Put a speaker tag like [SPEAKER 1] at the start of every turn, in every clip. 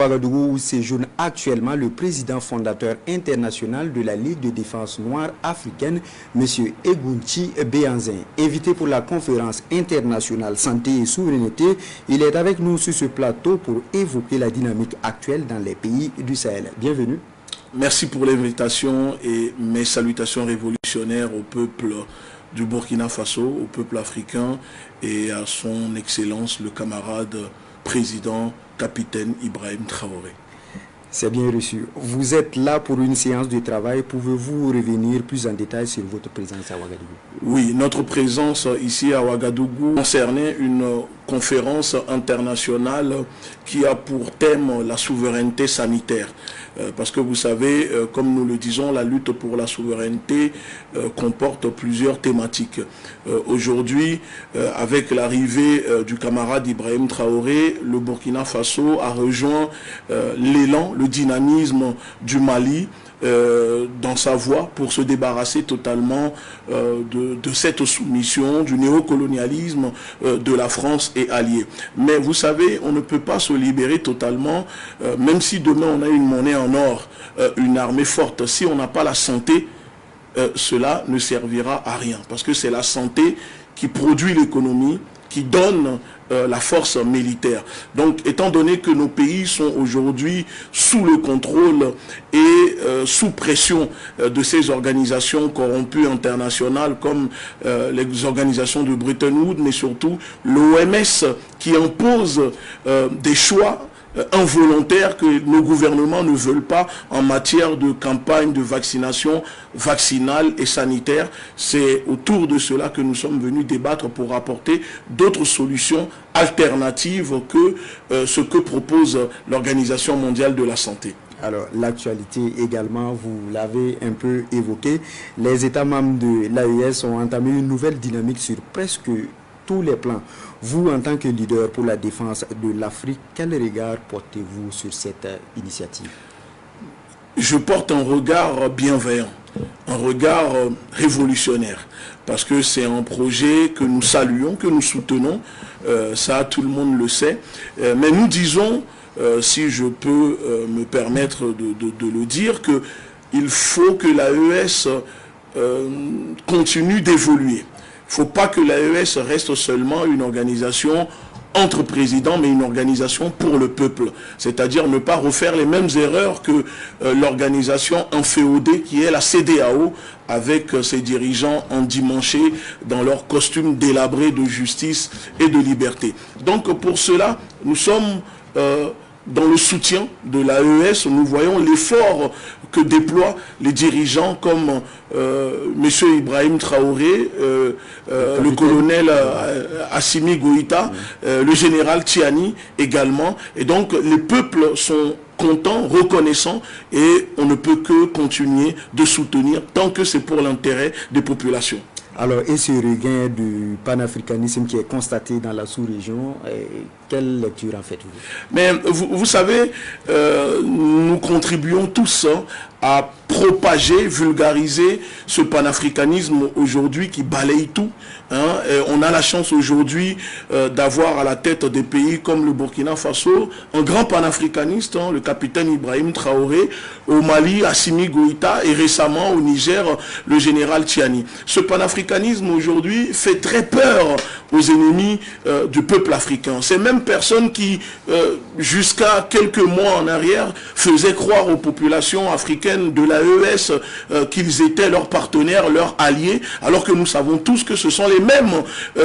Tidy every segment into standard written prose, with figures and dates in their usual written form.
[SPEAKER 1] Ouagadougou séjourne actuellement le président fondateur international de la Ligue de défense noire africaine, M. Egounti Béanzin. Invité pour la conférence internationale santé et souveraineté, il est avec nous sur ce plateau pour évoquer la dynamique actuelle dans les pays du Sahel. Bienvenue.
[SPEAKER 2] Merci pour l'invitation et mes salutations révolutionnaires au peuple du Burkina Faso, au peuple africain et à son Excellence le camarade président capitaine Ibrahim Traoré.
[SPEAKER 1] C'est bien reçu. Vous êtes là pour une séance de travail. Pouvez-vous revenir plus en détail sur votre présence à Ouagadougou?
[SPEAKER 2] Oui, notre présence ici à Ouagadougou concernait une conférence internationale qui a pour thème la souveraineté sanitaire. Parce que vous savez, comme nous le disons, la lutte pour la souveraineté comporte plusieurs thématiques. Aujourd'hui, avec l'arrivée du camarade Ibrahim Traoré, le Burkina Faso a rejoint l'élan, le dynamisme du Mali dans sa voie pour se débarrasser totalement de cette soumission, du néocolonialisme de la France et alliés. Mais vous savez, on ne peut pas se libérer totalement, même si demain on a une monnaie en or, une armée forte. Si on n'a pas la santé, cela ne servira à rien. Parce que c'est la santé qui produit l'économie, qui donne la force militaire. Donc, étant donné que nos pays sont aujourd'hui sous le contrôle et sous pression de ces organisations corrompues internationales comme les organisations de Bretton Woods, mais surtout l'OMS qui impose des choix involontaires que nos gouvernements ne veulent pas en matière de campagne de vaccination vaccinale et sanitaire. C'est autour de cela que nous sommes venus débattre pour apporter d'autres solutions alternatives que ce que propose l'Organisation mondiale de la santé.
[SPEAKER 1] Alors, l'actualité également, vous l'avez un peu évoqué, les États membres de l'AES ont entamé une nouvelle dynamique sur presque tous les plans. Vous, en tant que leader pour la défense de l'Afrique, quel regard portez-vous sur cette initiative?
[SPEAKER 2] Je porte un regard bienveillant, un regard révolutionnaire, parce que c'est un projet que nous saluons, que nous soutenons, ça tout le monde le sait, mais nous disons, si je peux me permettre de le dire, qu'il faut que l'AES continue d'évoluer. Il ne faut pas que l'AES reste seulement une organisation entre présidents, mais une organisation pour le peuple. C'est-à-dire ne pas refaire les mêmes erreurs que l'organisation inféodée qui est la CEDEAO, avec ses dirigeants endimanchés dans leur costume délabré de justice et de liberté. Donc pour cela, nous sommes dans le soutien de l'AES, nous voyons l'effort que déploient les dirigeants comme M. Ibrahim Traoré, le colonel Assimi Goïta, le général Tiani également. Et donc les peuples sont contents, reconnaissants, et on ne peut que continuer de soutenir tant que c'est pour l'intérêt des populations.
[SPEAKER 1] Alors, et ce regain du panafricanisme qui est constaté dans la sous-région, quelle lecture en faites-vous?
[SPEAKER 2] Mais vous savez, nous contribuons tous à propager, vulgariser ce panafricanisme aujourd'hui qui balaye tout. On a la chance aujourd'hui d'avoir à la tête des pays comme le Burkina Faso un grand panafricaniste, le capitaine Ibrahim Traoré, au Mali, Assimi Goïta, et récemment au Niger, le général Tiani. Ce panafricanisme aujourd'hui fait très peur aux ennemis du peuple africain. Ces mêmes personnes qui, jusqu'à quelques mois en arrière, faisaient croire aux populations africaines de l'AES qu'ils étaient leurs partenaires, leurs alliés, alors que nous savons tous que ce sont les mêmes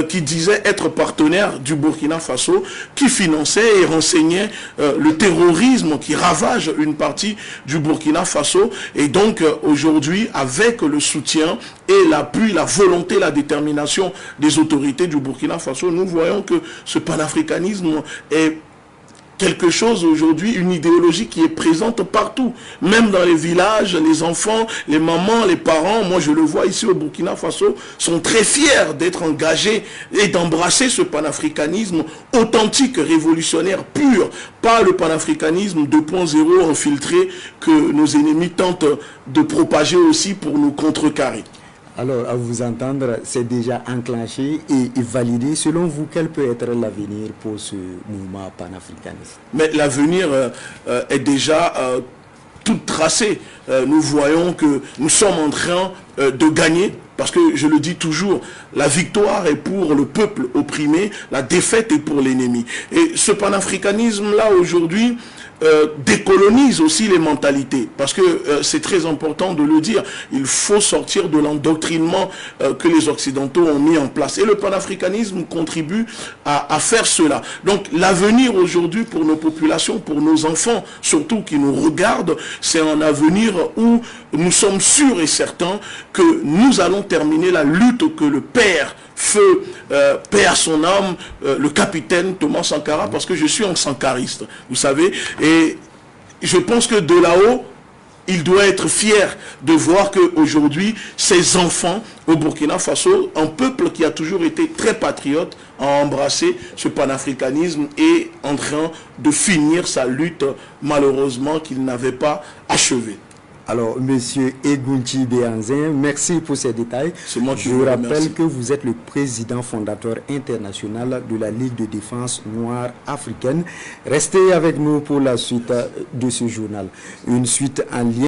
[SPEAKER 2] qui disaient être partenaires du Burkina Faso, qui finançaient et renseignaient le terrorisme qui ravage une partie du Burkina Faso. Et donc aujourd'hui, avec le soutien et l'appui, la volonté, la détermination des autorités du Burkina Faso, nous voyons que ce panafricanisme est quelque chose aujourd'hui, une idéologie qui est présente partout, même dans les villages, les enfants, les mamans, les parents, moi je le vois ici au Burkina Faso, sont très fiers d'être engagés et d'embrasser ce panafricanisme authentique, révolutionnaire, pur, pas le panafricanisme 2.0 infiltré que nos ennemis tentent de propager aussi pour nous contrecarrer.
[SPEAKER 1] Alors, à vous entendre, c'est déjà enclenché et validé. Selon vous, quel peut être l'avenir pour ce mouvement panafricaniste?
[SPEAKER 2] Mais l'avenir est déjà tout tracé. Nous voyons que nous sommes en train de gagner, parce que je le dis toujours, la victoire est pour le peuple opprimé, la défaite est pour l'ennemi. Et ce panafricanisme-là, aujourd'hui, décolonise aussi les mentalités, parce que c'est très important de le dire. Il faut sortir de l'endoctrinement que les Occidentaux ont mis en place, et le panafricanisme contribue à faire cela. Donc l'avenir aujourd'hui pour nos populations, pour nos enfants surtout qui nous regardent, c'est un avenir où nous sommes sûrs et certains que nous allons terminer la lutte que le père Feu, paix à son âme, le capitaine Thomas Sankara, parce que je suis un sankariste, vous savez, et je pense que de là-haut, il doit être fier de voir qu'aujourd'hui, ses enfants au Burkina Faso, un peuple qui a toujours été très patriote, a embrassé ce panafricanisme et en train de finir sa lutte, malheureusement, qu'il n'avait pas achevée.
[SPEAKER 1] Alors, Monsieur Egounti Béhanzin, merci pour ces détails. Je vous rappelle que vous êtes le président fondateur international de la Ligue de défense noire africaine. Restez avec nous pour la suite de ce journal. Une suite en lien